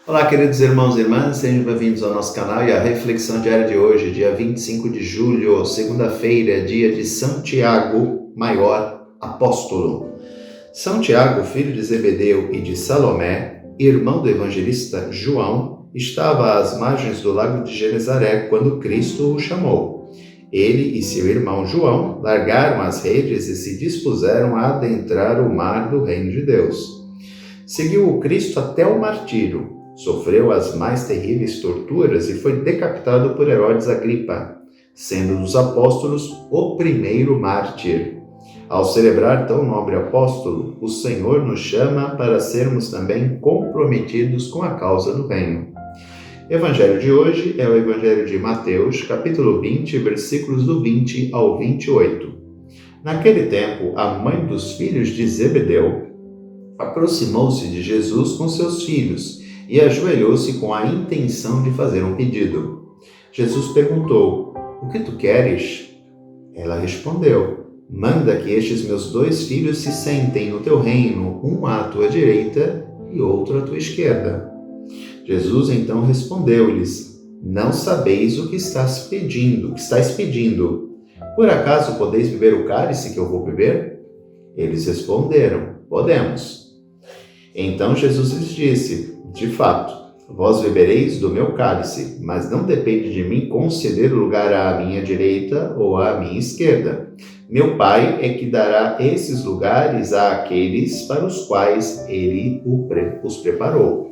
Olá, queridos irmãos e irmãs, sejam bem-vindos ao nosso canal e à reflexão diária de hoje, dia 25 de julho, segunda-feira, dia de São Tiago Maior, apóstolo. São Tiago, filho de Zebedeu e de Salomé, irmão do evangelista João, estava às margens do lago de Genezaré quando Cristo o chamou. Ele e seu irmão João largaram as redes e se dispuseram a adentrar o mar do reino de Deus. Seguiu o Cristo até o martírio. Sofreu as mais terríveis torturas e foi decapitado por Herodes Agripa, sendo dos apóstolos o primeiro mártir. Ao celebrar tão nobre apóstolo, o Senhor nos chama para sermos também comprometidos com a causa do reino. O evangelho de hoje é o evangelho de Mateus, capítulo 20, versículos do 20 ao 28. Naquele tempo, a mãe dos filhos de Zebedeu aproximou-se de Jesus com seus filhos e ajoelhou-se com a intenção de fazer um pedido. Jesus perguntou: "O que tu queres?" Ela respondeu: "Manda que estes meus 2 filhos se sentem no teu reino, um à tua direita e outro à tua esquerda." Jesus então respondeu-lhes: "Não sabeis o que estáis pedindo. Por acaso podeis beber o cálice que eu vou beber?" Eles responderam: "Podemos." Então Jesus lhes disse: "De fato, vós bebereis do meu cálice, mas não depende de mim conceder o lugar à minha direita ou à minha esquerda. Meu Pai é que dará esses lugares àqueles para os quais ele os preparou."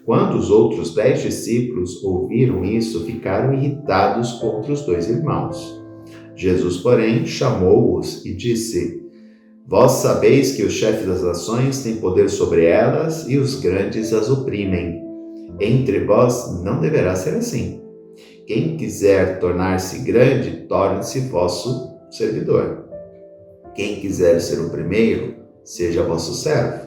Quando os outros 10 discípulos ouviram isso, ficaram irritados contra os 2 irmãos. Jesus, porém, chamou-os e disse: "Vós sabeis que os chefes das nações têm poder sobre elas e os grandes as oprimem. Entre vós não deverá ser assim. Quem quiser tornar-se grande, torne-se vosso servidor. Quem quiser ser o primeiro, seja vosso servo.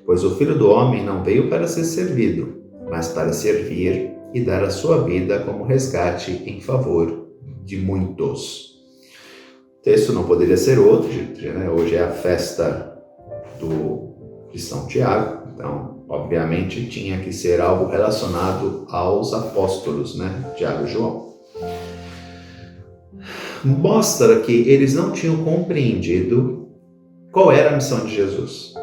Pois o Filho do Homem não veio para ser servido, mas para servir e dar a sua vida como resgate em favor de muitos." O texto não poderia ser outro, né? Hoje é a festa de São Tiago, então, obviamente, tinha que ser algo relacionado aos apóstolos, né? Tiago e João. Mostra que eles não tinham compreendido qual era a missão de Jesus.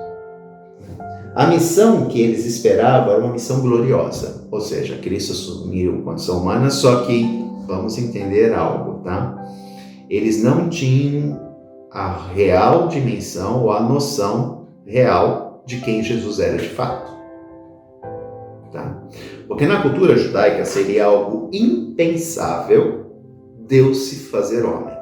A missão que eles esperavam era uma missão gloriosa, ou seja, Cristo assumiu condição humana, só que vamos entender algo, tá? Eles não tinham a real dimensão ou a noção real de quem Jesus era de fato. Tá? Porque na cultura judaica seria algo impensável Deus se fazer homem.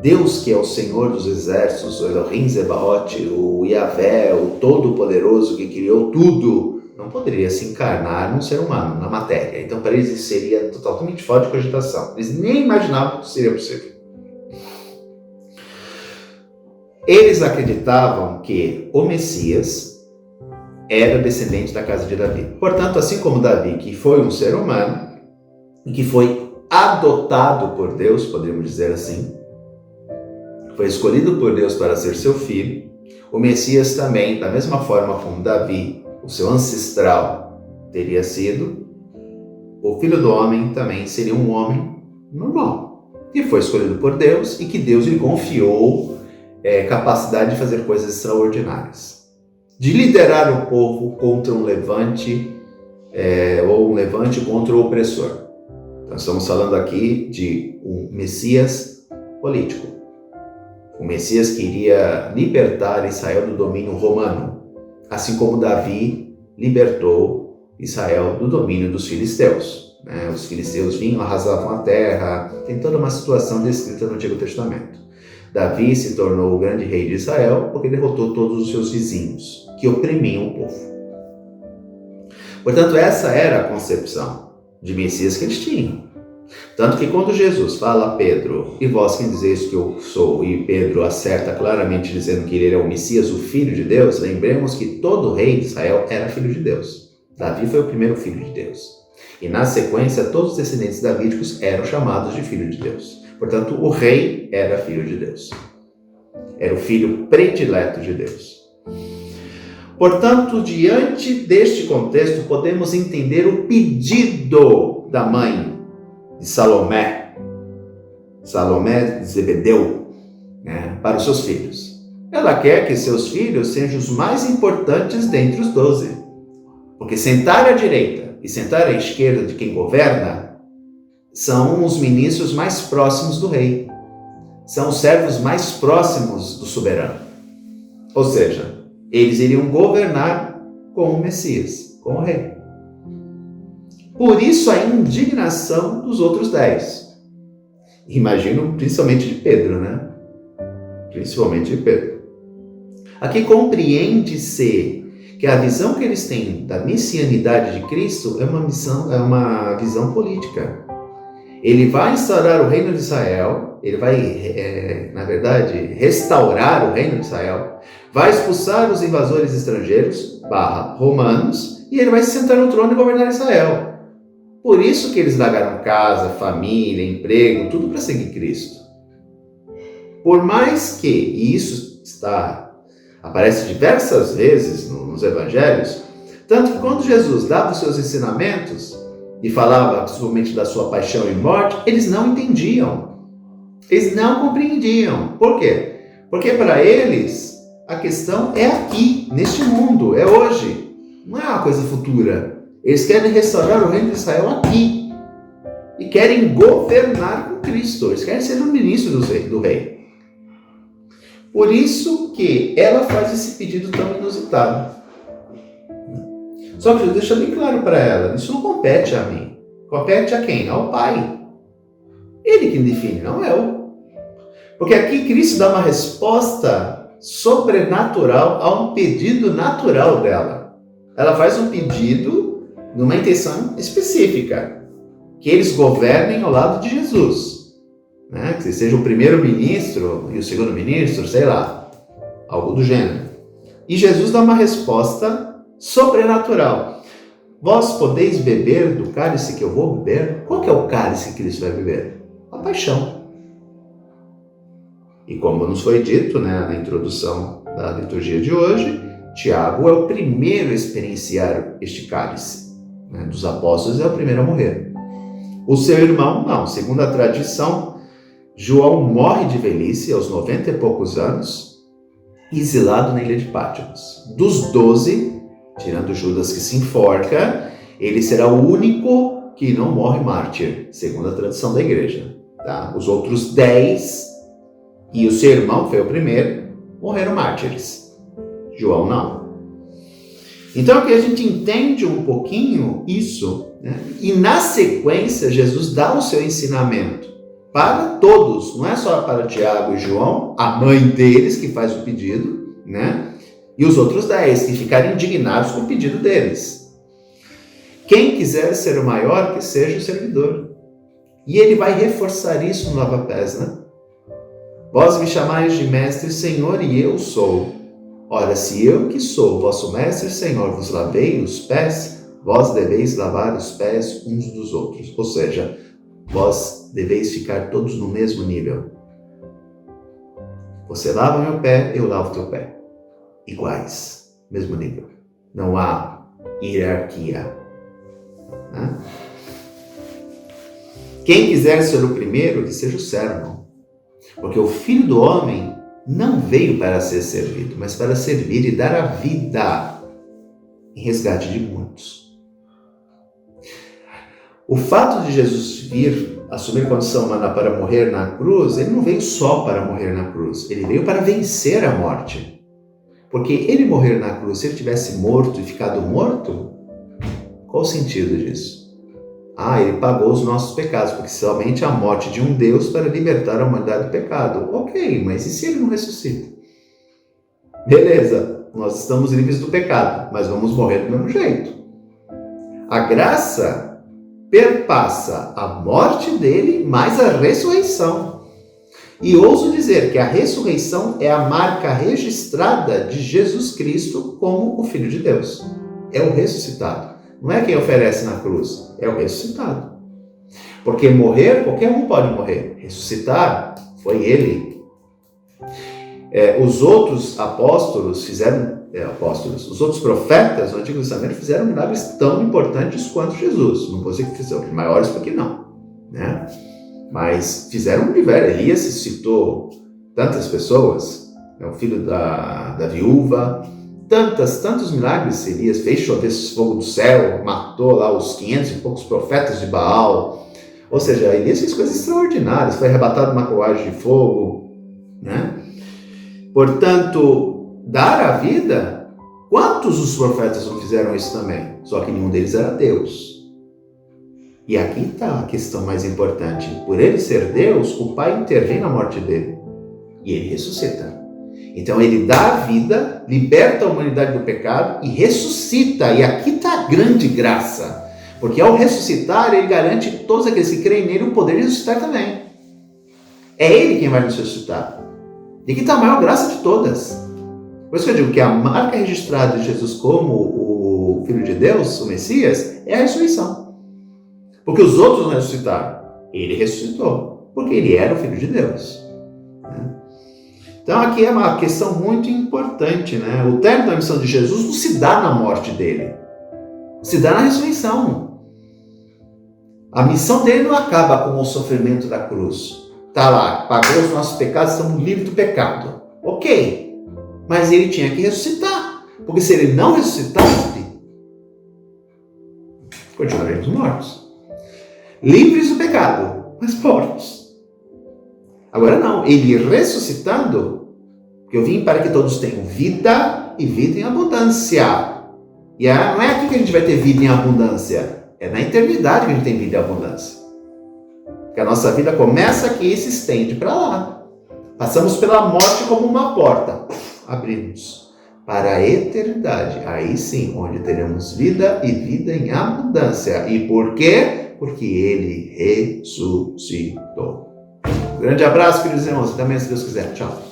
Deus, que é o Senhor dos exércitos, o Elohim Zebaoth, o Yahvé, o Todo-Poderoso que criou tudo, não poderia se encarnar num ser humano, na matéria. Então, para eles, isso seria totalmente fora de cogitação. Eles nem imaginavam que isso seria possível. Eles acreditavam que o Messias era descendente da casa de Davi. Portanto, assim como Davi, que foi um ser humano, e que foi adotado por Deus, podemos dizer assim, foi escolhido por Deus para ser seu filho, o Messias também, da mesma forma como Davi, o seu ancestral, teria sido, o Filho do Homem também seria um homem normal, que foi escolhido por Deus e que Deus lhe confiou capacidade de fazer coisas extraordinárias, de liderar o povo contra um levante, ou um levante contra o opressor. Então, estamos falando aqui de um Messias político. O Messias queria libertar Israel do domínio romano, assim como Davi libertou Israel do domínio dos filisteus. Os filisteus vinham, arrasavam a terra, tem toda uma situação descrita no Antigo Testamento. Davi se tornou o grande rei de Israel porque derrotou todos os seus vizinhos, que oprimiam o povo. Portanto, essa era a concepção de Messias que eles tinham. Tanto que quando Jesus fala a Pedro: "E vós quem dizeis que eu sou?" e Pedro acerta claramente dizendo que ele é o Messias, o Filho de Deus, lembremos que todo rei de Israel era filho de Deus. Davi foi o primeiro filho de Deus. E na sequência, todos os descendentes davídicos eram chamados de filho de Deus. Portanto, o rei era filho de Deus. Era o filho predileto de Deus. Portanto, diante deste contexto, podemos entender o pedido da mãe de Salomé de Zebedeu, para os seus filhos. Ela quer que seus filhos sejam os mais importantes dentre os 12. Porque sentar à direita e sentar à esquerda de quem governa são os ministros mais próximos do rei. São os servos mais próximos do soberano. Ou seja, eles iriam governar com o Messias, com o rei. Por isso a indignação dos outros 10. Imagino principalmente de Pedro, Principalmente de Pedro. Aqui compreende-se que a visão que eles têm da messianidade de Cristo é uma visão política. Ele vai instaurar o reino de Israel, ele vai, na verdade, restaurar o reino de Israel, vai expulsar os invasores estrangeiros, romanos, e ele vai se sentar no trono e governar Israel. Por isso que eles largaram casa, família, emprego, tudo para seguir Cristo. Por mais que, e isso aparece diversas vezes nos evangelhos, tanto que quando Jesus dava os seus ensinamentos e falava principalmente da sua paixão e morte, eles não entendiam, eles não compreendiam. Por quê? Porque para eles a questão é aqui, neste mundo, é hoje, não é uma coisa futura. Eles querem restaurar o reino de Israel aqui e querem governar com Cristo, eles querem ser o ministro do rei. Por isso que ela faz esse pedido tão inusitado. Só que deixa bem claro para ela, isso não compete a mim. Compete a quem? Ao Pai. Ele que define, não eu. Porque aqui Cristo dá uma resposta sobrenatural a um pedido natural dela. Ela faz um pedido numa intenção específica, que eles governem ao lado de Jesus. Que seja o primeiro-ministro e o segundo-ministro, sei lá, algo do gênero. E Jesus dá uma resposta sobrenatural. Vós podeis beber do cálice que eu vou beber? Qual que é o cálice que Cristo vai beber? A paixão. E como nos foi dito, na introdução da liturgia de hoje, Tiago é o primeiro a experienciar este cálice. Dos apóstolos é o primeiro a morrer. O seu irmão, não. Segundo a tradição, João morre de velhice aos 90 e poucos anos, exilado na ilha de Patmos. Dos 12, tirando Judas que se enforca, ele será o único que não morre mártir, segundo a tradição da igreja. Os outros 10 e o seu irmão, que foi o primeiro, morreram mártires. João não. Então aqui a gente entende um pouquinho isso, e na sequência Jesus dá o seu ensinamento para todos, não é só para Tiago e João, a mãe deles que faz o pedido, e os outros 10 que ficaram indignados com o pedido deles. Quem quiser ser o maior, que seja o servidor. E ele vai reforçar isso no lava-pés, Vós me chamais de mestre e senhor, e eu sou. Ora, se eu que sou vosso mestre e senhor vos lavei os pés, vós deveis lavar os pés uns dos outros. Ou seja, vós deveis ficar todos no mesmo nível. Você lava meu pé, eu lavo teu pé. Iguais, mesmo nível. Não há hierarquia. Quem quiser ser o primeiro, que seja o servo. Porque o Filho do Homem não veio para ser servido, mas para servir e dar a vida em resgate de muitos. O fato de Jesus vir assumir condição humana para morrer na cruz, ele não veio só para morrer na cruz, ele veio para vencer a morte. Porque ele morrer na cruz, se ele tivesse morto e ficado morto, qual o sentido disso? Ele pagou os nossos pecados, porque somente a morte de um Deus para libertar a humanidade do pecado. Ok, mas e se ele não ressuscita? Beleza, nós estamos livres do pecado, mas vamos morrer do mesmo jeito. A graça perpassa a morte dele mais a ressurreição. E ouso dizer que a ressurreição é a marca registrada de Jesus Cristo como o Filho de Deus. É o ressuscitado. Não é quem oferece na cruz, é o ressuscitado. Porque morrer, qualquer um pode morrer. Ressuscitar, foi ele. Os outros apóstolos fizeram apóstolos. Os outros profetas do Antigo Testamento fizeram milagres tão importantes quanto Jesus. Não vou dizer que fizeram maiores, porque não, né? Mas fizeram diversos. Elias suscitou tantas pessoas, o filho da viúva, tantos milagres Elias fez, chover fogo do céu, matou lá os 500 e poucos profetas de Baal. Ou seja, Elias fez coisas extraordinárias, foi arrebatado numa carruagem de fogo, né? Portanto, dar a vida, quantos dos profetas não fizeram isso também? Só que nenhum deles era Deus. E aqui está a questão mais importante. Por ele ser Deus, o Pai intervém na morte dele. E ele ressuscita. Então ele dá a vida, liberta a humanidade do pecado e ressuscita. E aqui está a grande graça. Porque ao ressuscitar, ele garante a todos aqueles que creem nele o poder de ressuscitar também. É ele quem vai nos ressuscitar. E aqui está a maior graça de todas. Por isso que eu digo que a marca registrada de Jesus como o Filho de Deus, o Messias, é a ressurreição. Porque os outros não ressuscitaram. Ele ressuscitou, porque ele era o Filho de Deus. Então aqui é uma questão muito importante, né? O término da missão de Jesus não se dá na morte dele. Se dá na ressurreição. A missão dele não acaba com o sofrimento da cruz. Está lá, pagou os nossos pecados, estamos livres do pecado. Ok. Mas ele tinha que ressuscitar. Porque se ele não ressuscitasse, continuaremos mortos. Livres do pecado, mas mortos. Agora não, ele ressuscitando, porque eu vim para que todos tenham vida e vida em abundância. E não é aqui que a gente vai ter vida em abundância, é na eternidade que a gente tem vida em abundância. Porque a nossa vida começa aqui e se estende para lá. Passamos pela morte como uma porta, abrimos para a eternidade. Aí sim, onde teremos vida e vida em abundância. E por quê? Porque ele ressuscitou. Grande abraço, queridos irmãos. Até amanhã, se Deus quiser. Tchau.